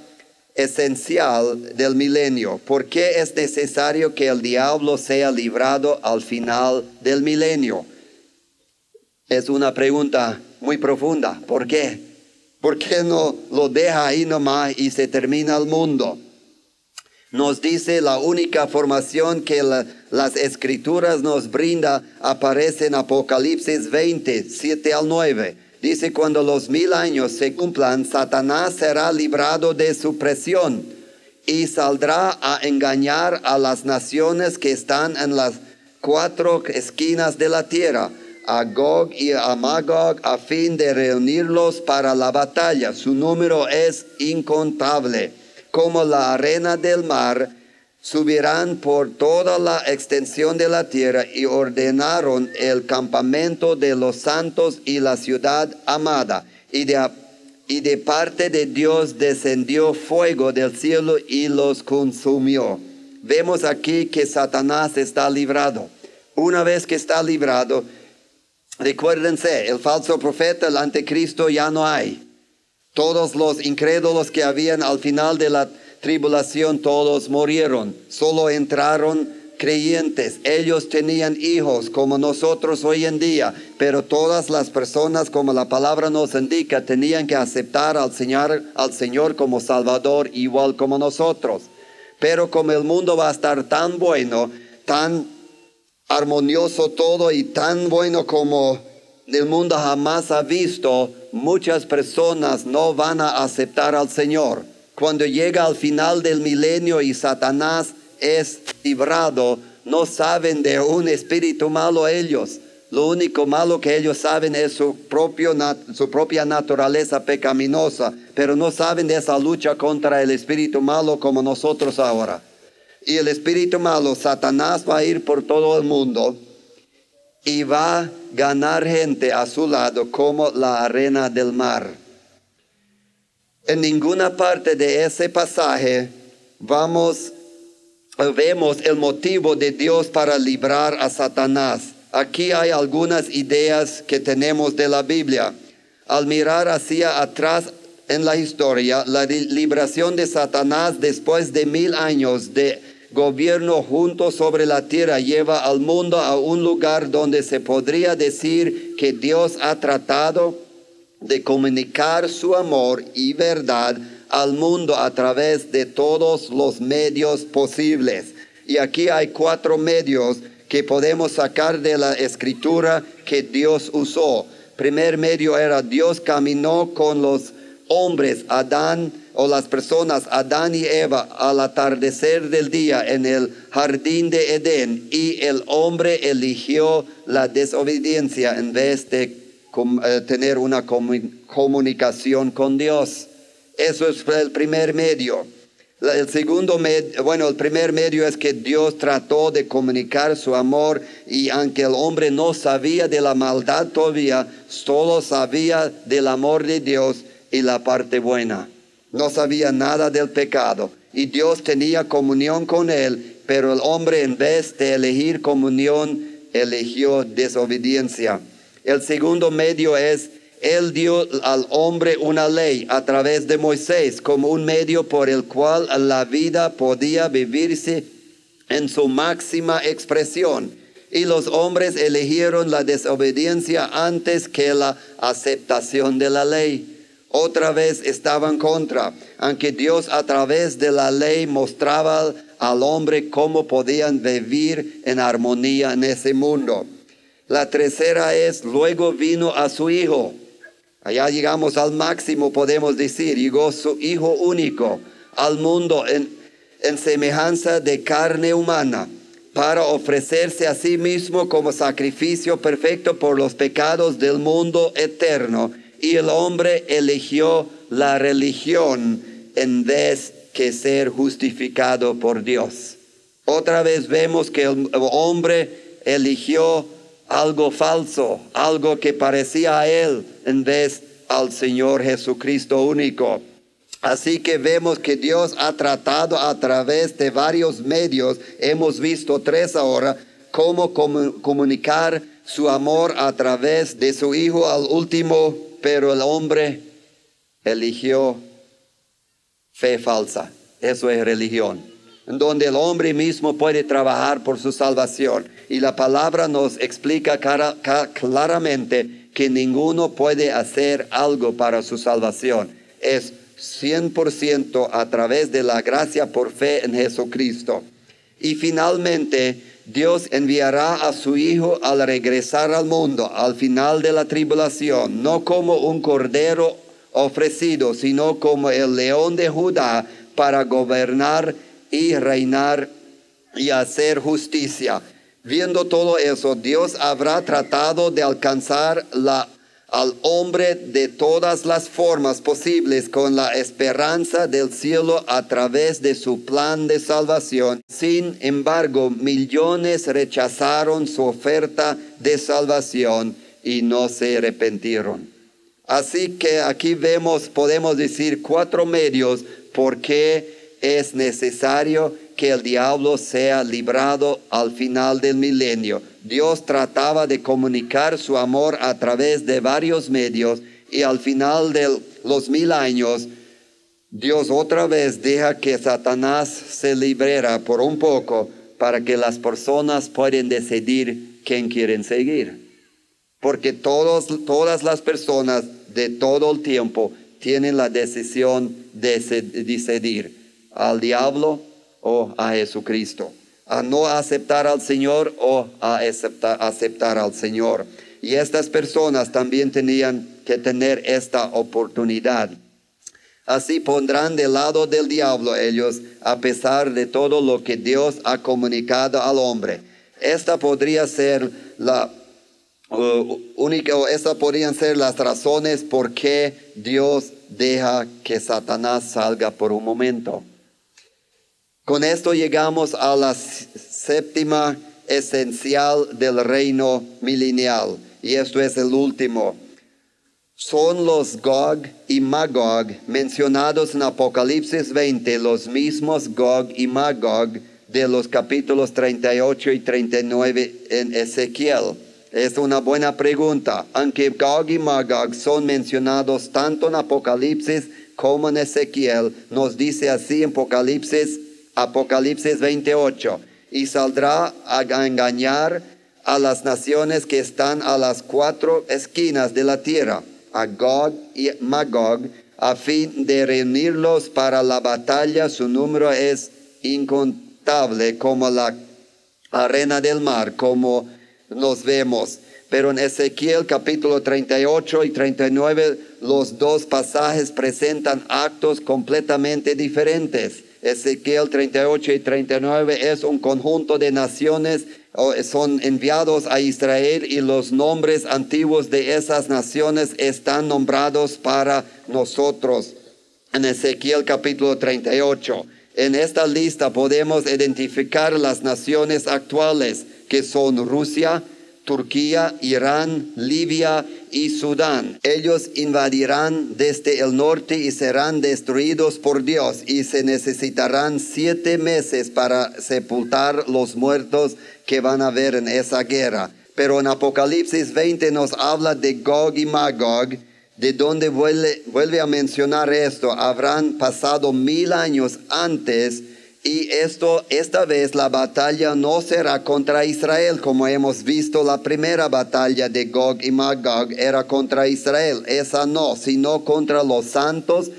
esencial del milenio. ¿Por qué es necesario que el diablo sea librado al final del milenio? Es una pregunta muy profunda. ¿Por qué? ¿Por qué no lo deja ahí nomás y se termina el mundo? Nos dice la única formación que las escrituras nos brinda aparece en Apocalipsis 20, 7 al 9. Dice: cuando los 1000 años se cumplan, Satanás será librado de su presión y saldrá a engañar a las naciones que están en las 4 esquinas de la tierra, a Gog y a Magog, a fin de reunirlos para la batalla. Su número es incontable. Como la arena del mar, subirán por toda la extensión de la tierra y ordenaron el campamento de los santos y la ciudad amada. Y de parte de Dios descendió fuego del cielo y los consumió. Vemos aquí que Satanás está librado. Una vez que está librado, recuérdense, el falso profeta, el anticristo, ya no hay. Todos los incrédulos que habían al final de la tribulación, todos murieron. Solo entraron creyentes. Ellos tenían hijos como nosotros hoy en día, pero todas las personas, como la palabra nos indica, tenían que aceptar al Señor como Salvador, igual como nosotros. Pero como el mundo va a estar tan bueno, tan armonioso todo y tan bueno como el mundo jamás ha visto, muchas personas no van a aceptar al Señor. Cuando llega al final del milenio y Satanás es librado, no saben de un espíritu malo ellos. Lo único malo que ellos saben es su propia naturaleza pecaminosa, pero no saben de esa lucha contra el espíritu malo como nosotros ahora. Y el espíritu malo, Satanás, va a ir por todo el mundo y va a ganar gente a su lado como la arena del mar. En ninguna parte de ese pasaje vemos el motivo de Dios para librar a Satanás. Aquí hay algunas ideas que tenemos de la Biblia. Al mirar hacia atrás en la historia, la liberación de Satanás después de 1000 años de gobierno junto sobre la tierra lleva al mundo a un lugar donde se podría decir que Dios ha tratado de comunicar su amor y verdad al mundo a través de todos los medios posibles. Y aquí hay 4 medios que podemos sacar de la escritura que Dios usó. Primer medio era Dios caminó con los hombres, Adán o las personas, Adán y Eva, al atardecer del día en el jardín de Edén, y el hombre eligió la desobediencia en vez de tener una comunicación con Dios. Eso es el primer medio. El primer medio es que Dios trató de comunicar su amor, y aunque el hombre no sabía de la maldad todavía, solo sabía del amor de Dios y la parte buena. No sabía nada del pecado, y Dios tenía comunión con él, pero el hombre, en vez de elegir comunión, eligió desobediencia. El segundo medio es, Él dio al hombre una ley a través de Moisés como un medio por el cual la vida podía vivirse en su máxima expresión. Y los hombres eligieron la desobediencia antes que la aceptación de la ley. Otra vez estaban contra, aunque Dios a través de la ley mostraba al hombre cómo podían vivir en armonía en ese mundo. La tercera es, luego vino a su Hijo. Allá llegamos al máximo, podemos decir, llegó su Hijo único al mundo en semejanza de carne humana, para ofrecerse a sí mismo como sacrificio perfecto por los pecados del mundo eterno. Y el hombre eligió la religión en vez que ser justificado por Dios. Otra vez vemos que el hombre eligió algo falso, algo que parecía a él en vez al Señor Jesucristo único. Así que vemos que Dios ha tratado a través de varios medios, hemos visto 3 ahora, cómo comunicar su amor a través de su Hijo al último, pero el hombre eligió fe falsa. Eso es religión, en donde el hombre mismo puede trabajar por su salvación. Y la palabra nos explica claramente que ninguno puede hacer algo para su salvación. Es 100% a través de la gracia por fe en Jesucristo. Y finalmente, Dios enviará a su Hijo al regresar al mundo, al final de la tribulación, no como un cordero ofrecido, sino como el león de Judá, para gobernar y reinar y hacer justicia. Viendo todo eso, Dios habrá tratado de alcanzar al hombre de todas las formas posibles con la esperanza del cielo a través de su plan de salvación. Sin embargo, millones rechazaron su oferta de salvación y no se arrepintieron. Así que aquí podemos decir 4 medios por qué es necesario que el diablo sea librado al final del milenio. Dios trataba de comunicar su amor a través de varios medios, y al final de los 1000 años, Dios otra vez deja que Satanás se libera por un poco para que las personas puedan decidir quién quieren seguir. Porque todas las personas de todo el tiempo tienen la decisión de decidir al diablo o a Jesucristo, a no aceptar al Señor o a aceptar al Señor. Y estas personas también tenían que tener esta oportunidad. Así pondrán del lado del diablo ellos, a pesar de todo lo que Dios ha comunicado al hombre. Esta podría ser estas podrían ser las razones por qué Dios deja que Satanás salga por un momento. Con esto llegamos a la 7ª esencial del reino milenial, y esto es el último. Son los Gog y Magog mencionados en Apocalipsis 20, los mismos Gog y Magog de los capítulos 38 y 39 en Ezequiel. Es una buena pregunta. Aunque Gog y Magog son mencionados tanto en Apocalipsis como en Ezequiel, nos dice así en Apocalipsis 28, y saldrá a engañar a las naciones que están a las 4 esquinas de la tierra, a Gog y Magog, a fin de reunirlos para la batalla. Su número es incontable como la arena del mar, como nos vemos. Pero en Ezequiel capítulo 38 y 39, los dos pasajes presentan actos completamente diferentes. Ezequiel 38 y 39 es un conjunto de naciones, son enviados a Israel y los nombres antiguos de esas naciones están nombrados para nosotros. En Ezequiel capítulo 38. En esta lista podemos identificar las naciones actuales, que son Rusia, Turquía, Irán, Libia y Sudán. Ellos invadirán desde el norte y serán destruidos por Dios, y se necesitarán 7 meses para sepultar los muertos que van a haber en esa guerra. Pero en Apocalipsis 20 nos habla de Gog y Magog, de donde vuelve a mencionar esto. Habrán pasado 1000 años antes. Y esta vez la batalla no será contra Israel, como hemos visto. La primera batalla de Gog y Magog era contra Israel. Esa no, sino contra los santos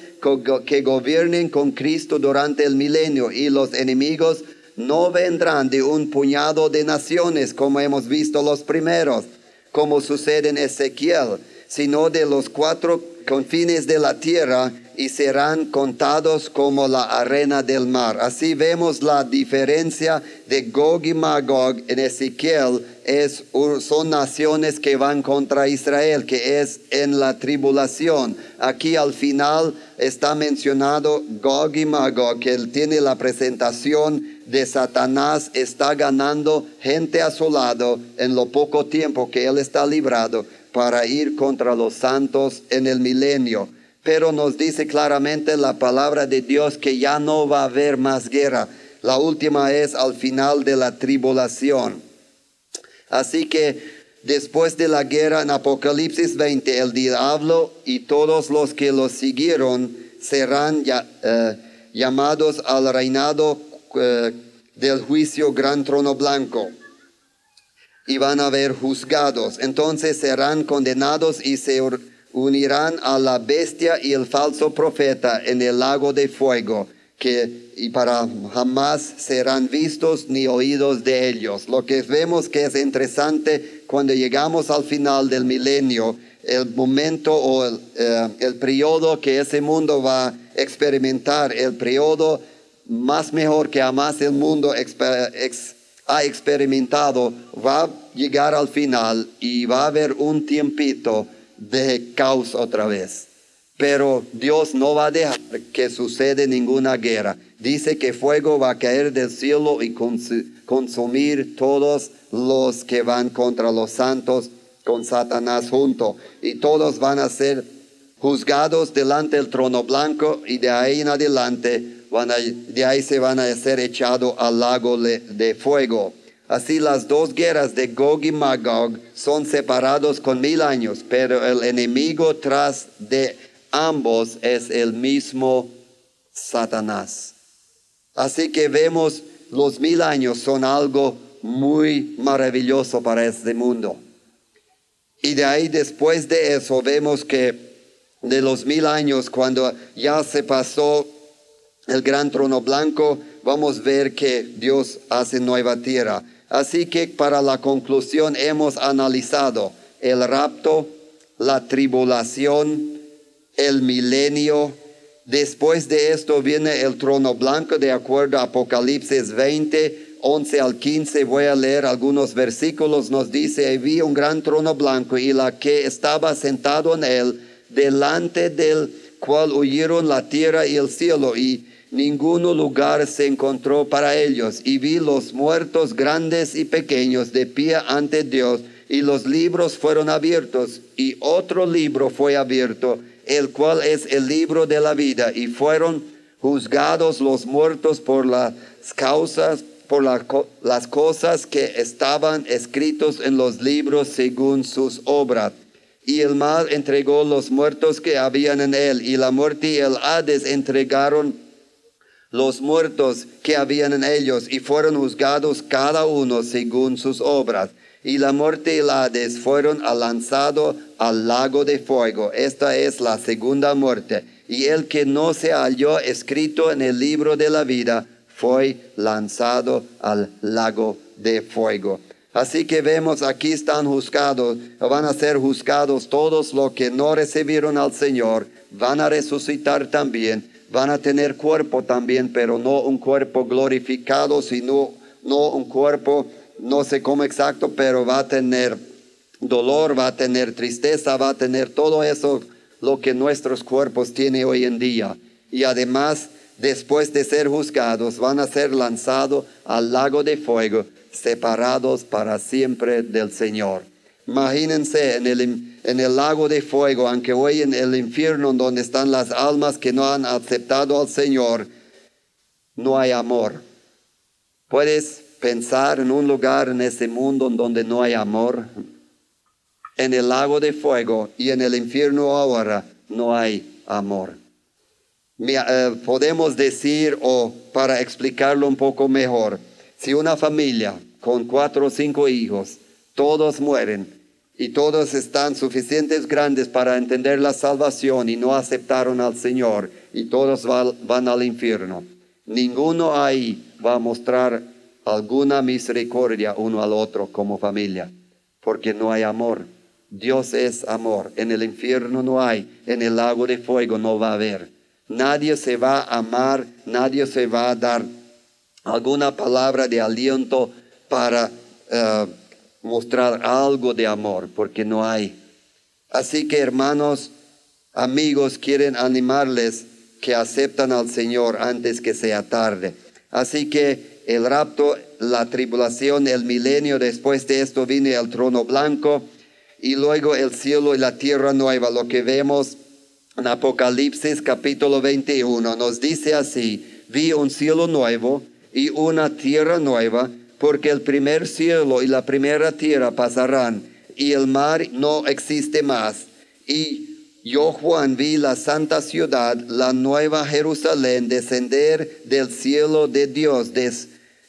que gobiernen con Cristo durante el milenio. Y los enemigos no vendrán de un puñado de naciones, como hemos visto los primeros, como sucede en Ezequiel, sino de los 4 confines de la tierra, y serán contados como la arena del mar. Así vemos la diferencia de Gog y Magog en Ezequiel. Son naciones que van contra Israel, que es en la tribulación. Aquí al final está mencionado Gog y Magog, que él tiene la presentación de Satanás, está ganando gente a su lado en lo poco tiempo que él está librado para ir contra los santos en el milenio. Pero nos dice claramente la palabra de Dios que ya no va a haber más guerra. La última es al final de la tribulación. Así que después de la guerra en Apocalipsis 20, el diablo y todos los que lo siguieron serán llamados al reinado del juicio gran trono blanco. Y van a ver juzgados. Entonces serán condenados y se unirán a la bestia y el falso profeta en el lago de fuego, y para jamás serán vistos ni oídos de ellos. Lo que vemos que es interesante cuando llegamos al final del milenio, el momento o el periodo que ese mundo va a experimentar, el periodo más mejor que jamás el mundo ha experimentado, va a llegar al final y va a haber un tiempito de caos otra vez. Pero Dios no va a dejar que suceda ninguna guerra. Dice que fuego va a caer del cielo y consumir todos los que van contra los santos con Satanás junto. Y todos van a ser juzgados delante del trono blanco, y de ahí en adelante de ahí se van a ser echados al lago de fuego. Así las dos guerras de Gog y Magog son separados con 1000 años, pero el enemigo tras de ambos es el mismo Satanás. Así que vemos los 1000 años son algo muy maravilloso para este mundo. Y de ahí después de eso vemos que de los 1000 años, cuando ya se pasó el gran trono blanco, vamos a ver que Dios hace nueva tierra. Así que para la conclusión hemos analizado el rapto, la tribulación, el milenio. Después de esto viene el trono blanco, de acuerdo a Apocalipsis 20, 11 al 15. Voy a leer algunos versículos. Nos dice: vi un gran trono blanco y la que estaba sentado en él, delante del cual huyeron la tierra y el cielo, y ningún lugar se encontró para ellos. Y vi los muertos grandes y pequeños de pie ante Dios, y los libros fueron abiertos, y otro libro fue abierto, el cual es el libro de la vida, y fueron juzgados los muertos por las cosas que estaban escritos en los libros según sus obras. Y el mar entregó los muertos que habían en él, y la muerte y el Hades entregaron los muertos que habían en ellos, y fueron juzgados cada uno según sus obras. Y la muerte y el Hades fueron lanzados al lago de fuego. Esta es la segunda muerte. Y el que no se halló escrito en el libro de la vida fue lanzado al lago de fuego. Así que vemos aquí están juzgados, van a ser juzgados todos los que no recibieron al Señor, van a resucitar también, van a tener cuerpo también, pero no un cuerpo glorificado, sino no un cuerpo, no sé cómo exacto, pero va a tener dolor, va a tener tristeza, va a tener todo eso, lo que nuestros cuerpos tienen hoy en día. Y además, después de ser juzgados, van a ser lanzados al lago de fuego, separados para siempre del Señor. Imagínense en el lago de fuego, aunque hoy en el infierno donde están las almas que no han aceptado al Señor, no hay amor. ¿Puedes pensar en un lugar en ese mundo donde no hay amor? En el lago de fuego y en el infierno ahora no hay amor. Podemos decir, o para explicarlo un poco mejor, si una familia con 4 o 5 hijos, todos mueren y todos están suficientes grandes para entender la salvación y no aceptaron al Señor y todos van al infierno, ninguno ahí va a mostrar alguna misericordia uno al otro como familia, porque no hay amor. Dios es amor. En el infierno no hay, en el lago de fuego no va a haber. Nadie se va a amar, nadie se va a dar alguna palabra de aliento para mostrar algo de amor, porque no hay. Así que hermanos, amigos, quieren animarles que aceptan al Señor antes que sea tarde. Así que el rapto, la tribulación, el milenio, después de esto viene el trono blanco y luego el cielo y la tierra nueva. Lo que vemos en Apocalipsis capítulo 21 nos dice así: vi un cielo nuevo y una tierra nueva, porque el primer cielo y la primera tierra pasarán y el mar no existe más. Y yo, Juan, vi la santa ciudad, la nueva Jerusalén, descender del cielo de Dios,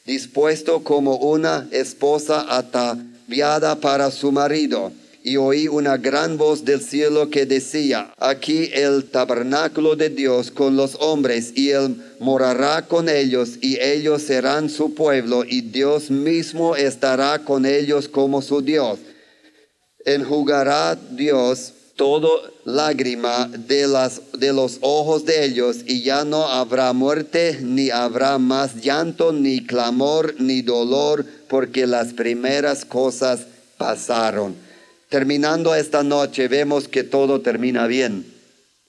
dispuesto como una esposa ataviada para su marido. Y oí una gran voz del cielo que decía: aquí el tabernáculo de Dios con los hombres, y Él morará con ellos, y ellos serán su pueblo, y Dios mismo estará con ellos como su Dios. Enjugará Dios toda lágrima de los ojos de ellos, y ya no habrá muerte, ni habrá más llanto, ni clamor, ni dolor, porque las primeras cosas pasaron. Terminando esta noche, vemos que todo termina bien.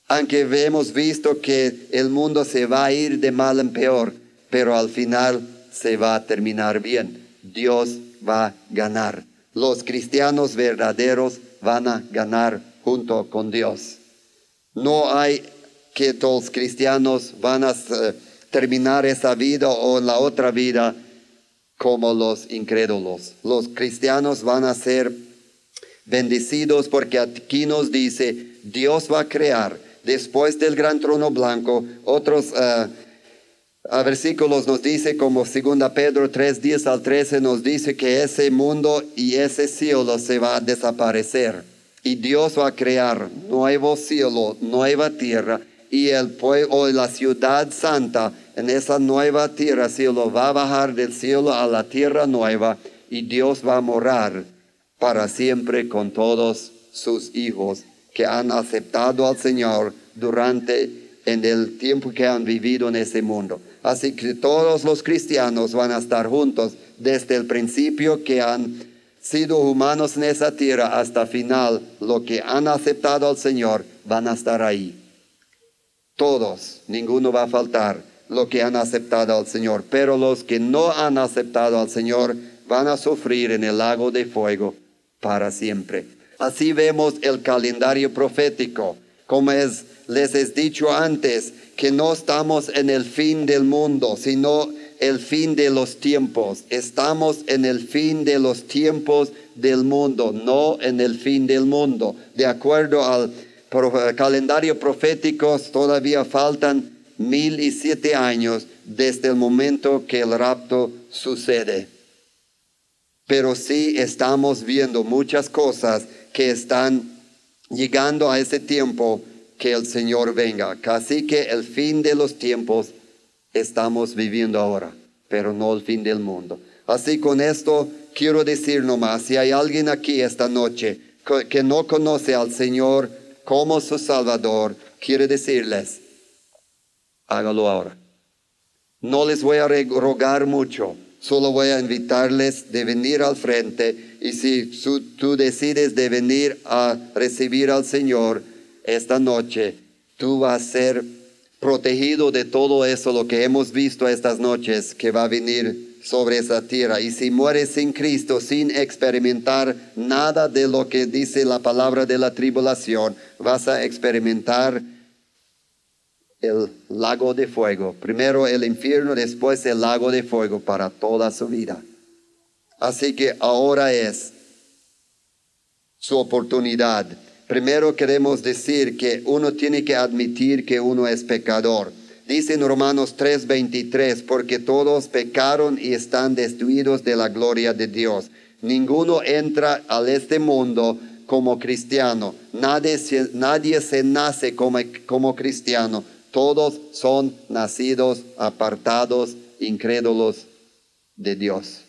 Aunque hemos visto que el mundo se va a ir de mal en peor, pero al final se va a terminar bien. Dios va a ganar. Los cristianos verdaderos van a ganar junto con Dios. No hay que todos los cristianos van a terminar esa vida o la otra vida como los incrédulos. Los cristianos van a ser bendecidos, porque aquí nos dice: Dios va a crear después del gran trono blanco. Otros versículos nos dice, como 2 Pedro 3:10 al 13, nos dice que ese mundo y ese cielo se va a desaparecer y Dios va a crear nuevo cielo, nueva tierra, y el pueblo, la ciudad santa en esa nueva tierra, cielo, va a bajar del cielo a la tierra nueva, y Dios va a morar para siempre con todos sus hijos que han aceptado al Señor en el tiempo que han vivido en ese mundo. Así que todos los cristianos van a estar juntos desde el principio que han sido humanos en esa tierra hasta final. Los que han aceptado al Señor van a estar ahí. Todos, ninguno va a faltar, los que han aceptado al Señor. Pero los que no han aceptado al Señor van a sufrir en el lago de fuego para siempre. Así vemos el calendario profético. Como les he dicho antes, que no estamos en el fin del mundo, sino el fin de los tiempos. Estamos en el fin de los tiempos del mundo, no en el fin del mundo. De acuerdo al calendario profético, todavía faltan 1007 años desde el momento que el rapto sucede. Pero sí estamos viendo muchas cosas que están llegando a ese tiempo que el Señor venga. Así que el fin de los tiempos estamos viviendo ahora, pero no el fin del mundo. Así con esto quiero decir nomás, si hay alguien aquí esta noche que no conoce al Señor como su Salvador, quiero decirles, hágalo ahora. No les voy a rogar mucho, solo voy a invitarles de venir al frente, y si tú decides de venir a recibir al Señor esta noche, tú vas a ser protegido de todo eso, lo que hemos visto estas noches, que va a venir sobre esa tierra. Y si mueres sin Cristo, sin experimentar nada de lo que dice la palabra de la tribulación, vas a experimentar el lago de fuego. Primero el infierno, después el lago de fuego para toda su vida. Así que ahora es su oportunidad. Primero queremos decir que uno tiene que admitir que uno es pecador. Dice en Romanos 3:23, porque todos pecaron y están destituidos de la gloria de Dios. Ninguno entra a este mundo como cristiano. Nadie se nace como cristiano. Todos son nacidos apartados, incrédulos de Dios.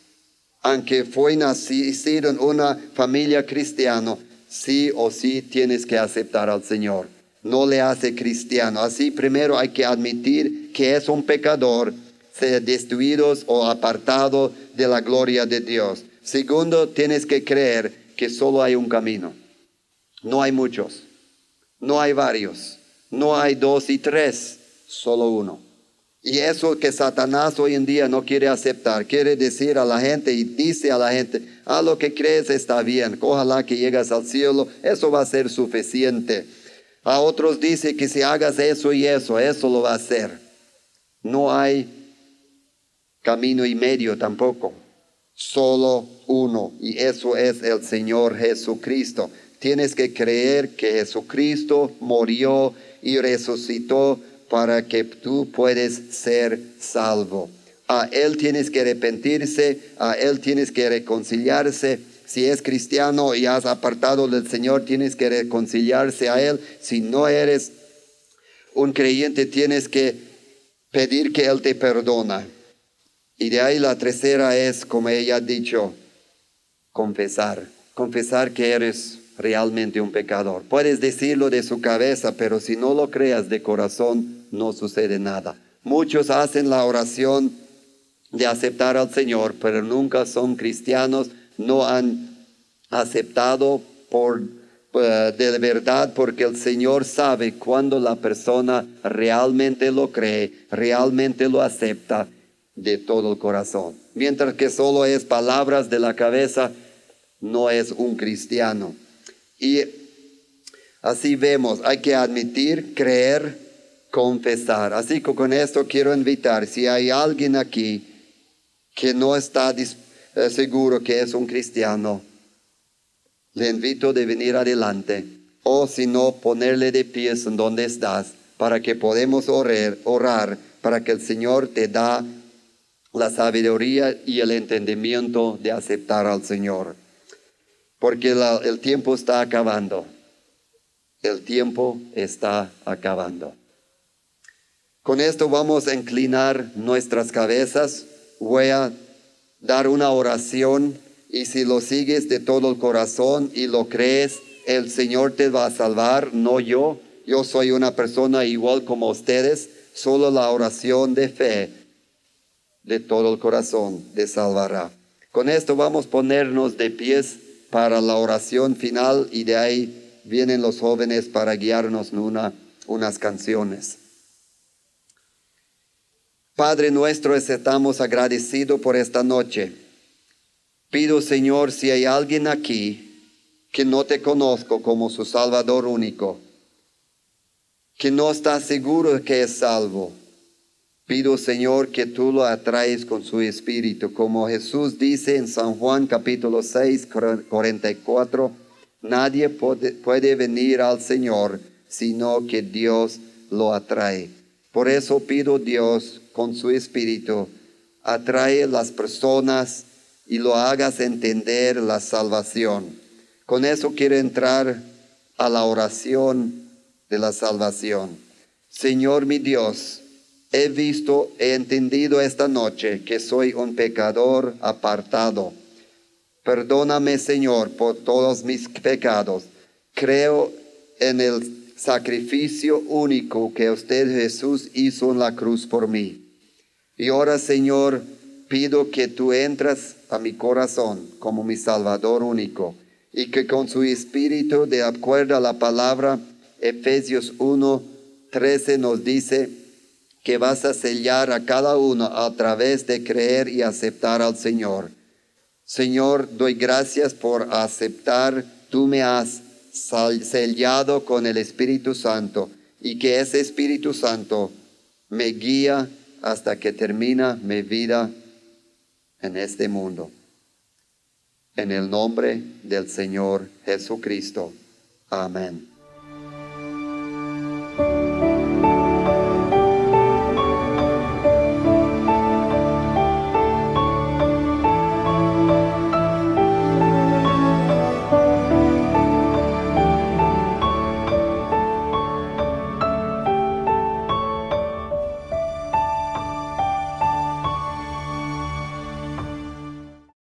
Aunque fue nacido en una familia cristiana, sí o sí tienes que aceptar al Señor. No le hace cristiano. Así primero hay que admitir que es un pecador, ser destruidos o apartado de la gloria de Dios. Segundo, tienes que creer que solo hay un camino. No hay muchos, no hay varios, no hay 2 y 3, solo uno. Y eso que Satanás hoy en día no quiere aceptar, quiere decir a la gente y dice a la gente, lo que crees está bien, ojalá que llegas al cielo, eso va a ser suficiente. A otros dice que si hagas eso y eso lo va a hacer. No hay camino y medio tampoco, solo uno, y eso es el Señor Jesucristo. Tienes que creer que Jesucristo murió y resucitó para que tú puedas ser salvo. A Él tienes que arrepentirse, a Él tienes que reconciliarse. Si es cristiano y has apartado del Señor, tienes que reconciliarse a Él. Si no eres un creyente, tienes que pedir que Él te perdona. Y de ahí la tercera es, como ella ha dicho, confesar. Confesar que eres realmente un pecador. Puedes decirlo de su cabeza, pero si no lo creas de corazón, no sucede nada. Muchos hacen la oración de aceptar al Señor, pero nunca son cristianos, no han aceptado de verdad, porque el Señor sabe cuando la persona realmente lo cree, realmente lo acepta de todo el corazón. Mientras que solo es palabras de la cabeza, no es un cristiano. Y así vemos, hay que admitir, creer, confesar. Así que con esto quiero invitar, si hay alguien aquí que no está seguro que es un cristiano, le invito de venir adelante, o si no, ponerle de pies en donde estás, para que podamos orar, para que el Señor te da la sabiduría y el entendimiento de aceptar al Señor. Porque el tiempo está acabando. El tiempo está acabando. Con esto vamos a inclinar nuestras cabezas. Voy a dar una oración, y si lo sigues de todo el corazón y lo crees, el Señor te va a salvar, no yo. Yo soy una persona igual como ustedes. Solo la oración de fe de todo el corazón te salvará. Con esto vamos a ponernos de pies para la oración final, y de ahí vienen los jóvenes para guiarnos en unas canciones. Padre nuestro, estamos agradecidos por esta noche. Pido, Señor, si hay alguien aquí que no te conozco como su Salvador único, que no está seguro de que es salvo, pido, Señor, que tú lo atraes con su Espíritu. Como Jesús dice en San Juan capítulo 6, 44, nadie puede venir al Señor sino que Dios lo atrae. Por eso pido, Dios, con su Espíritu, atrae las personas y lo hagas entender la salvación. Con eso quiero entrar a la oración de la salvación. Señor mi Dios, he entendido esta noche que soy un pecador apartado. Perdóname, Señor, por todos mis pecados. Creo en el sacrificio único que usted Jesús hizo en la cruz por mí. Y ahora, Señor, pido que tú entras a mi corazón como mi Salvador único y que con su Espíritu, de acuerdo a la palabra, Efesios 1:13 nos dice que vas a sellar a cada uno a través de creer y aceptar al Señor. Señor, doy gracias por aceptar. Tú me has sellado con el Espíritu Santo y que ese Espíritu Santo me guía hasta que termina mi vida en este mundo. En el nombre del Señor Jesucristo. Amén.